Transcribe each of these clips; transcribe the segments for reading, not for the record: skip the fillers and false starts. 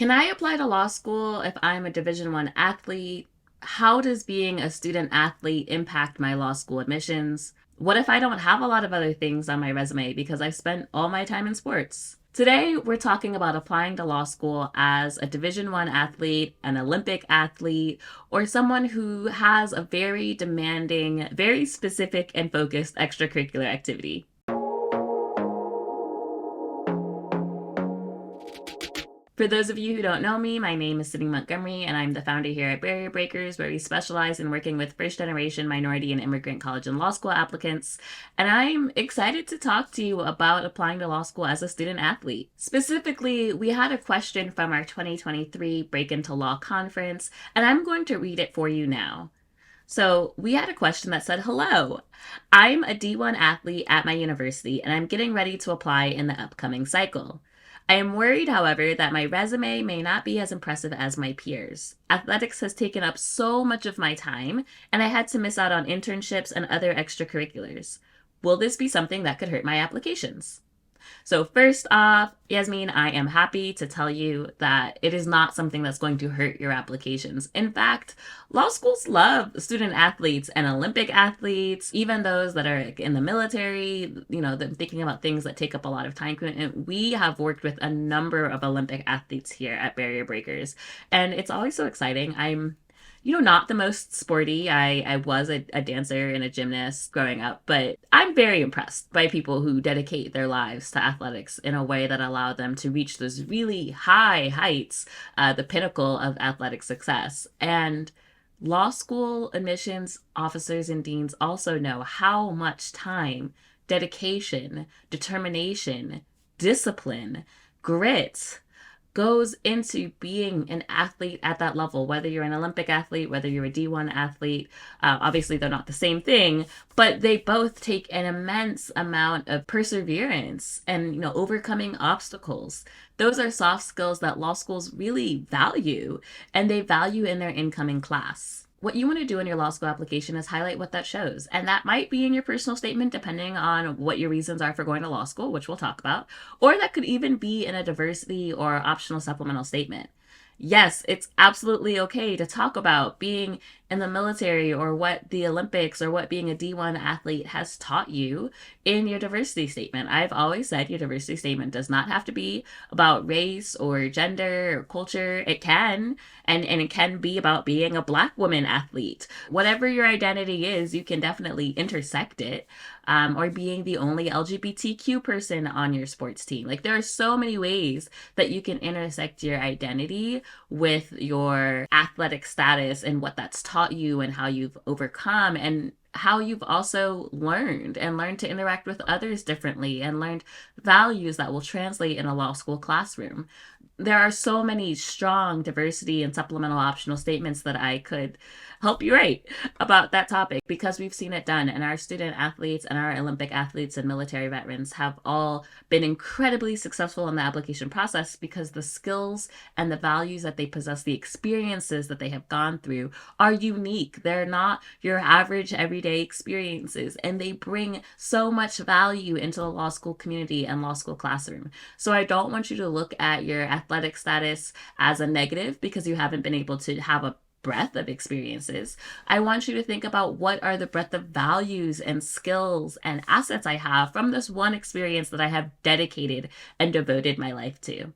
Can I apply to law school if I'm a Division 1 athlete? How does being a student athlete impact my law school admissions? What if I don't have a lot of other things on my resume because I've spent all my time in sports? Today, we're talking about applying to law school as a Division 1 athlete, an Olympic athlete, or someone who has a very demanding, very specific and focused extracurricular activity. For those of you who don't know me, my name is Sydney Montgomery, and I'm the founder here at Barrier Breakers, where we specialize in working with first generation minority and immigrant college and law school applicants. And I'm excited to talk to you about applying to law school as a student athlete. Specifically, we had a question from our 2023 Break Into Law conference, and I'm going to read it for you now. So we had a question that said, "Hello, I'm a D1 athlete at my university, and I'm getting ready to apply in the upcoming cycle. I am worried, however, that my resume may not be as impressive as my peers. Athletics has taken up so much of my time, and I had to miss out on internships and other extracurriculars. Will this be something that could hurt my applications?" So first off, Yasmin, I am happy to tell you that it is not something that's going to hurt your applications. In fact, law schools love student athletes and Olympic athletes, even those that are in the military, thinking about things that take up a lot of time. And we have worked with a number of Olympic athletes here at Barrier Breakers, and it's always so exciting. I'm not the most sporty. I was a dancer and a gymnast growing up, but I'm very impressed by people who dedicate their lives to athletics in a way that allow them to reach those really high heights, the pinnacle of athletic success. And law school admissions officers and deans also know how much time, dedication, determination, discipline, grit, goes into being an athlete at that level, whether you're an Olympic athlete, whether you're a D1 athlete. Obviously, they're not the same thing, but they both take an immense amount of perseverance and, overcoming obstacles. Those are soft skills that law schools really value, and they value in their incoming class. What you want to do in your law school application is highlight what that shows. And that might be in your personal statement, depending on what your reasons are for going to law school, which we'll talk about. Or that could even be in a diversity or optional supplemental statement. Yes, it's absolutely okay to talk about being in the military or what the Olympics or what being a D1 athlete has taught you in your diversity statement. I've always said your diversity statement does not have to be about race or gender or culture. It can, and it can be about being a Black woman athlete. Whatever your identity is, you can definitely intersect it. Or being the only LGBTQ person on your sports team. Like, there are so many ways that you can intersect your identity with your athletic status and what that's taught you and how you've overcome and how you've also learned to interact with others differently and learned values that will translate in a law school classroom. There are so many strong diversity and supplemental optional statements that I could help you write about that topic because we've seen it done. And our student athletes and our Olympic athletes and military veterans have all been incredibly successful in the application process because the skills and the values that they possess, the experiences that they have gone through are unique. They're not your average everyday experiences, and they bring so much value into the law school community and law school classroom. So I don't want you to look at your athletic status as a negative because you haven't been able to have a breadth of experiences. I want you to think about what are the breadth of values and skills and assets I have from this one experience that I have dedicated and devoted my life to.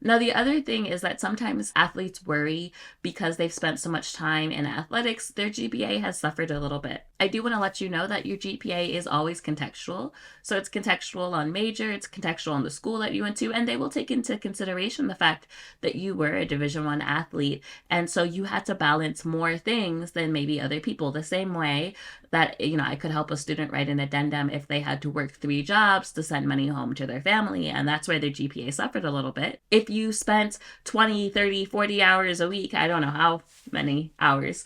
Now, the other thing is that sometimes athletes worry because they've spent so much time in athletics, their GPA has suffered a little bit. I do want to let you know that your GPA is always contextual. So it's contextual on major, it's contextual on the school that you went to, and they will take into consideration the fact that you were a Division 1 athlete. And so you had to balance more things than maybe other people. The same way that, I could help a student write an addendum if they had to work 3 jobs to send money home to their family, and that's where their GPA suffered a little bit. If you spent 20, 30, 40 hours a week, I don't know how many hours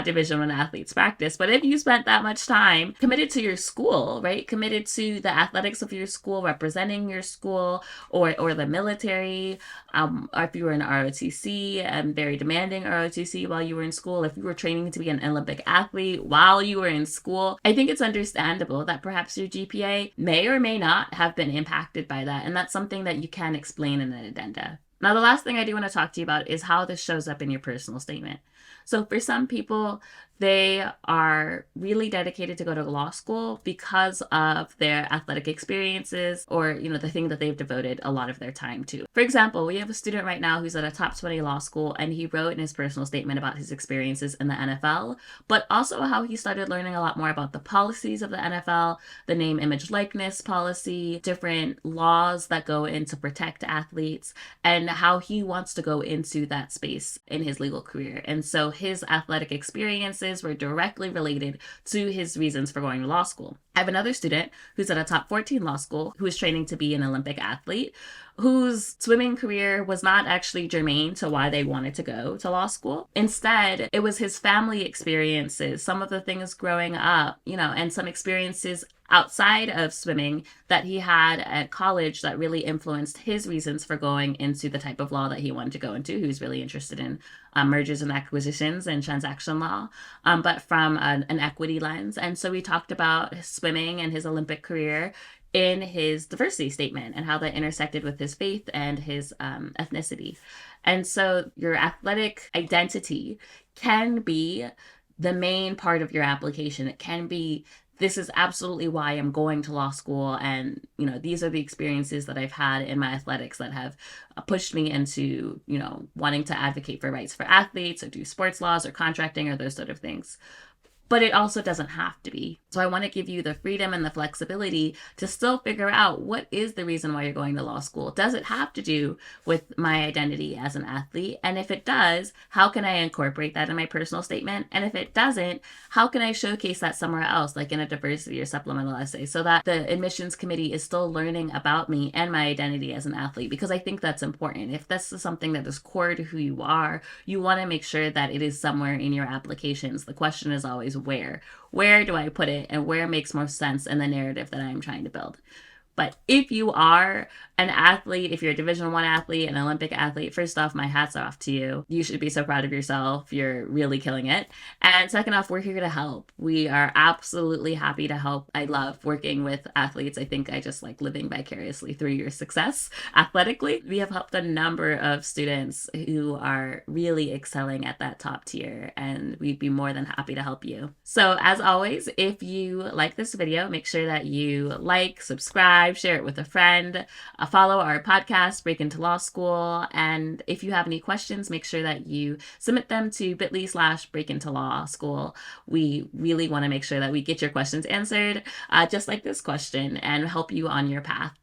Division 1 athletes practice, but if you spent that much time committed to your school, right? Committed to the athletics of your school, representing your school or the military, or if you were in ROTC and very demanding ROTC while you were in school, if you were training to be an Olympic athlete while you were in school, I think it's understandable that perhaps your GPA may or may not have been impacted by that. And that's something that you can explain in an addenda. Now, the last thing I do want to talk to you about is how this shows up in your personal statement. So for some people, they are really dedicated to go to law school because of their athletic experiences or, the thing that they've devoted a lot of their time to. For example, we have a student right now who's at a top 20 law school, and he wrote in his personal statement about his experiences in the NFL, but also how he started learning a lot more about the policies of the NFL, the name, image, likeness policy, different laws that go in to protect athletes, and how he wants to go into that space in his legal career. And so his athletic experiences were directly related to his reasons for going to law school. I have another student who's at a top 14 law school who is training to be an Olympic athlete, whose swimming career was not actually germane to why they wanted to go to law school. Instead, it was his family experiences, some of the things growing up, and some experiences outside of swimming that he had at college that really influenced his reasons for going into the type of law that he wanted to go into. He was really interested in mergers and acquisitions and transaction law, but from an equity lens. And so we talked about his swimming and his Olympic career in his diversity statement and how that intersected with his faith and his ethnicity. And so your athletic identity can be the main part of your application. It can be, this is absolutely why I'm going to law school, and these are the experiences that I've had in my athletics that have pushed me into wanting to advocate for rights for athletes or do sports laws or contracting or those sort of things. But it also doesn't have to be. So I want to give you the freedom and the flexibility to still figure out what is the reason why you're going to law school. Does it have to do with my identity as an athlete? And if it does, how can I incorporate that in my personal statement? And if it doesn't, how can I showcase that somewhere else, like in a diversity or supplemental essay, so that the admissions committee is still learning about me and my identity as an athlete? Because I think that's important. If this is something that is core to who you are, you want to make sure that it is somewhere in your applications. The question is always where do I put it, and where makes more sense in the narrative that I'm trying to build. But if you are an athlete, if you're a Division I athlete, an Olympic athlete, first off, my hat's off to you. You should be so proud of yourself. You're really killing it. And second off, we're here to help. We are absolutely happy to help. I love working with athletes. I think I just like living vicariously through your success athletically. We have helped a number of students who are really excelling at that top tier, and we'd be more than happy to help you. So as always, if you like this video, make sure that you like, subscribe, share it with a friend, follow our podcast, Break Into Law School. And if you have any questions, make sure that you submit them to bit.ly/Break Into Law School. We really want to make sure that we get your questions answered, just like this question, and help you on your path.